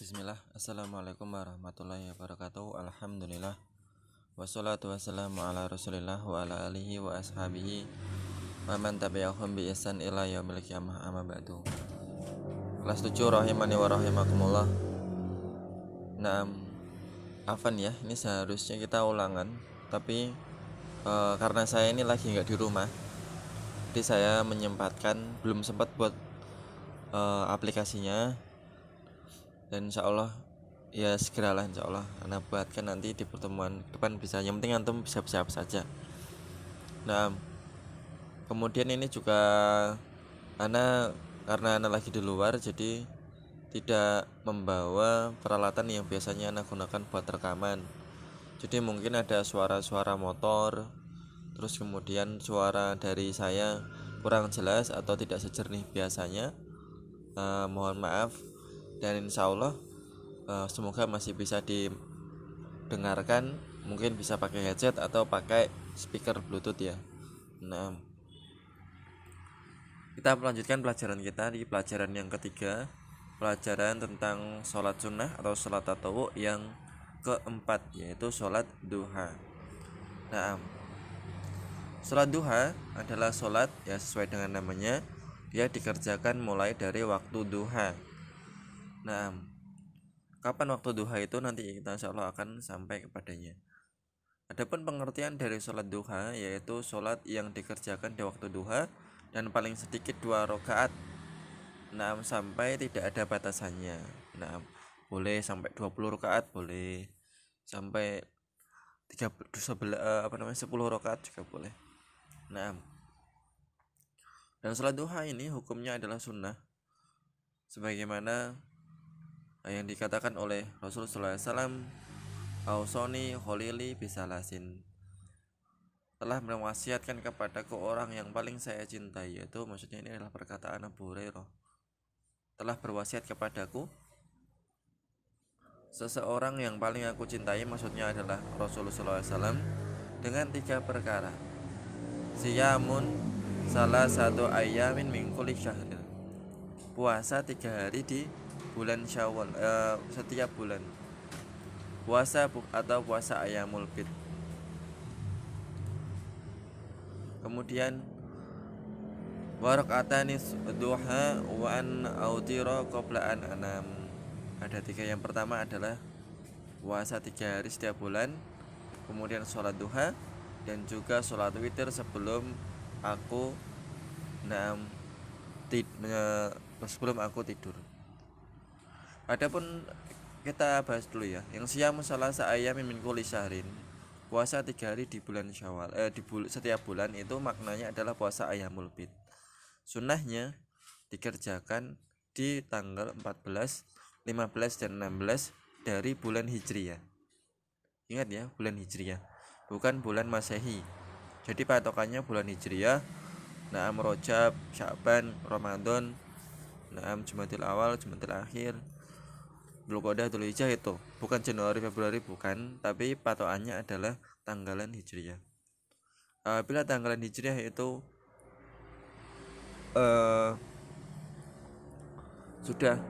Bismillah, Assalamualaikum warahmatullahi wabarakatuh. Alhamdulillah, wassalatu wassalamu ala rasulillah wa ala alihi wa ashabihi wa man tabi'ahum bi ihsan ila yaumil qiyamah, amma ba'du. Kelas 7 rahimani wa rahimakumullah. Naam, afan ya, ini seharusnya kita ulangan, tapi karena saya ini lagi nggak di rumah, jadi saya menyempatkan, belum sempat buat aplikasinya, dan insyaallah ya segeralah insyaallah Anda buatkan nanti di pertemuan depan bisa. Yang penting antum siap-siap saja. Nah, kemudian ini juga karena Anda lagi di luar, jadi tidak membawa peralatan yang biasanya Anda gunakan buat rekaman. Jadi mungkin ada suara-suara motor, terus kemudian suara dari saya kurang jelas atau tidak sejernih biasanya. Mohon maaf, dan insyaallah semoga masih bisa didengarkan. Mungkin bisa pakai headset atau pakai speaker bluetooth ya. Nah, kita melanjutkan pelajaran kita di pelajaran yang ketiga, pelajaran tentang sholat sunnah atau sholat tatawwu yang keempat, yaitu sholat duha. Nah, sholat duha adalah sholat ya sesuai dengan namanya, dia dikerjakan mulai dari waktu duha. Nah, kapan waktu duha itu nanti kita insyaallah akan sampai kepadanya. Adapun pengertian dari sholat duha, yaitu sholat yang dikerjakan di waktu duha dan paling sedikit 2 rakaat. Nah, sampai tidak ada batasannya. Nah, boleh sampai 20 rakaat, boleh sampai 10 rakaat juga boleh. Nah, dan sholat duha ini hukumnya adalah sunnah, sebagaimana yang dikatakan oleh Rasulullah SAW, Ausoni kholili bisalasin, telah mewasiatkan kepadaku orang yang paling saya cintai, yaitu maksudnya ini adalah perkataan Abu Hurairah, telah berwasiat kepadaku seseorang yang paling aku cintai, maksudnya adalah Rasulullah SAW, dengan 3 perkara. Siyamun salah satu ayamin min kulli syahril, puasa 3 hari di bulan Syawal, setiap bulan, puasa atau puasa ayamul bid. Kemudian warakatani duha wa an autira qabla an anam. Ada 3. Yang pertama adalah puasa 3 hari setiap bulan, kemudian sholat duha, dan juga sholat witir sebelum aku tidur. Adapun kita bahas dulu ya, yang siyamu salasa ayyamin min kulli syahrin, puasa 3 hari di bulan Syawal, setiap bulan, itu maknanya adalah puasa ayamul bid. Sunnahnya dikerjakan di tanggal 14, 15 dan 16 dari bulan Hijriyah. Ingat ya, bulan Hijriyah, bukan bulan Masehi. Jadi patokannya bulan Hijriyah. Naam Rajab, Sya'ban, Ramadan, naam Jumadil Awal, Jumadil Akhir, Dzulqa'dah, Dzulhijjah, itu bukan Januari Februari, bukan, tapi patokannya adalah tanggalan Hijriyah. Apabila tanggalan Hijriyah itu sudah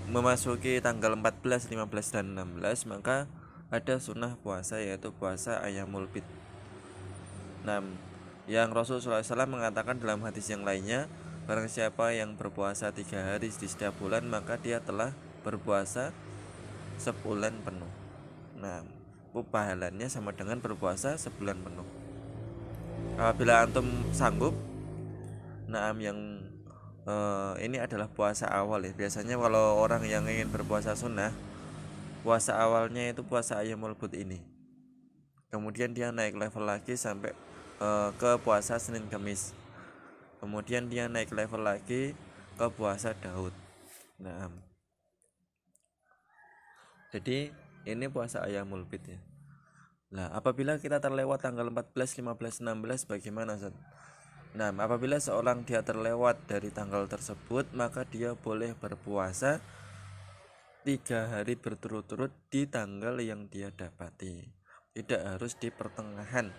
memasuki tanggal 14, 15 dan 16, maka ada sunnah puasa, yaitu puasa ayamul bid. Nah, yang Rasulullah SAW mengatakan dalam hadis yang lainnya, barang siapa yang berpuasa 3 hari di setiap bulan, maka dia telah berpuasa sebulan penuh. Nah, pahalanya sama dengan berpuasa sebulan penuh. Apabila antum sanggup, ini adalah puasa awal ya. Biasanya kalau orang yang ingin berpuasa sunnah, puasa awalnya itu puasa ayamul bid ini. Kemudian dia naik level lagi sampai ke puasa Senin Kamis. Kemudian dia naik level lagi ke puasa Daud. Nah, jadi ini puasa ayamul bid ya. Nah, apabila kita terlewat tanggal 14, 15, 16, bagaimana, Ustaz? Nah, apabila seorang dia terlewat dari tanggal tersebut, maka dia boleh berpuasa 3 hari berturut-turut di tanggal yang dia dapati. Tidak harus di pertengahan,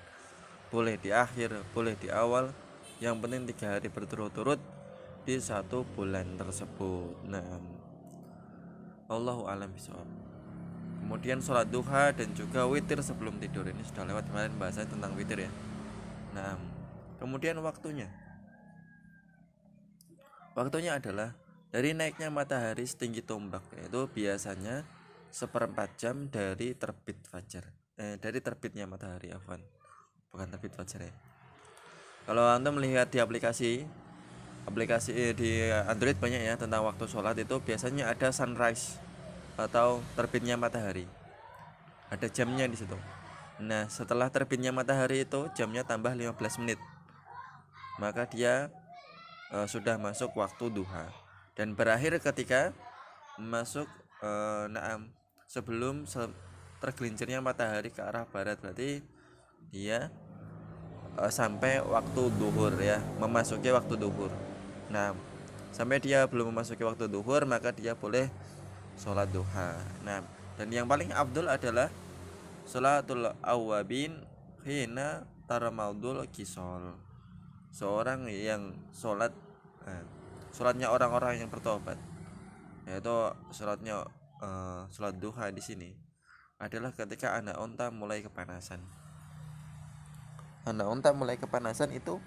boleh di akhir, boleh di awal, yang penting 3 hari berturut-turut di 1 bulan tersebut. Nah, Allahu a'lam bishawab. Kemudian sholat duha dan juga witir sebelum tidur. Ini sudah lewat kemarin bahasa tentang witir ya. Nah, kemudian waktunya adalah dari naiknya matahari setinggi tombak, yaitu biasanya 1/4 jam dari terbit fajar. Dari terbitnya matahari, bukan terbit fajar ya. Kalau Anda melihat di aplikasi di Android banyak ya tentang waktu sholat, itu biasanya ada sunrise atau terbitnya matahari, ada jamnya di situ. Nah, setelah terbitnya matahari itu jamnya tambah 15 menit, maka dia sudah masuk waktu duha, dan berakhir ketika masuk sebelum tergelincirnya matahari ke arah barat, berarti dia sampai waktu duhur ya, memasuki waktu duhur. Nah, sampai dia belum memasuki waktu duhur, maka dia boleh sholat duha. Nah, dan yang paling afdol adalah sholatul awwabin hina taramaudul kisol. Seorang yang sholatnya orang-orang yang bertobat, yaitu sholat duha di sini adalah ketika anak unta mulai kepanasan. Anak unta mulai kepanasan itu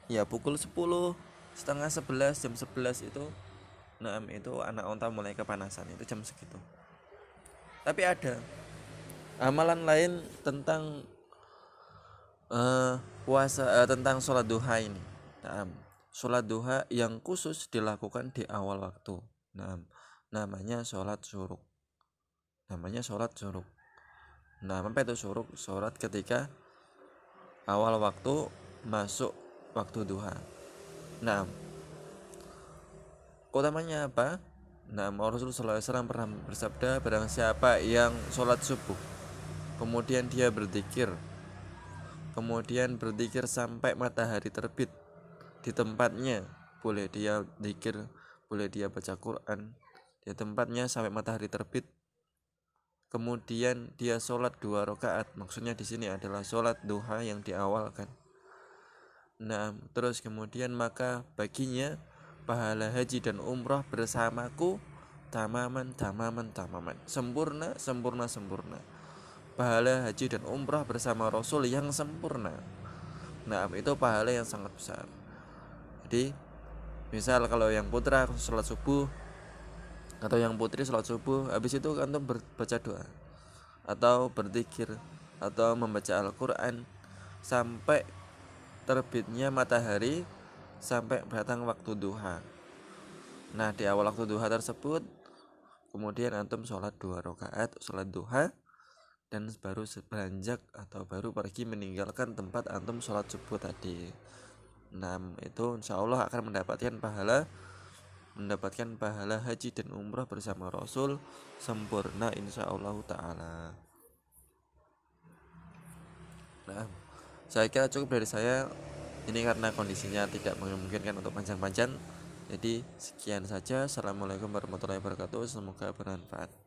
ya pukul 10, setengah 11, jam 11 itu. Nah, itu anak unta mulai kepanasan, itu jam segitu. Tapi ada amalan lain tentang tentang sholat duha ini. Nah, sholat duha yang khusus dilakukan di awal waktu. Nah, namanya sholat syuruk. Nah, apa itu syuruk? Sholat ketika awal waktu masuk waktu duha. Nah, utamanya apa? Nah, Rasulullah SAW pernah bersabda, barang siapa yang sholat subuh kemudian dia berzikir sampai matahari terbit di tempatnya, boleh dia zikir, boleh dia baca Quran di tempatnya sampai matahari terbit, kemudian dia sholat 2 rakaat, maksudnya di sini adalah sholat duha yang diawalkan. Nah, terus kemudian maka baginya pahala haji dan umrah bersamaku tamaman, sempurna. Pahala haji dan umrah bersama Rasul yang sempurna. Nah, itu pahala yang sangat besar. Jadi misal kalau yang putra sholat subuh atau yang putri sholat subuh, habis itu antum baca doa atau berzikir atau membaca Al-Quran sampai terbitnya matahari, sampai datang waktu duha. Nah, di awal waktu duha tersebut kemudian antum sholat 2 rakaat sholat duha, dan baru beranjak atau baru pergi meninggalkan tempat antum sholat subuh tadi. Nah, itu insya Allah akan mendapatkan pahala haji dan umrah bersama Rasul sempurna insya Allah ta'ala. Nah, saya kira cukup dari saya ini karena kondisinya tidak memungkinkan untuk panjang-panjang. Jadi sekian saja. Assalamualaikum warahmatullahi wabarakatuh. Semoga bermanfaat.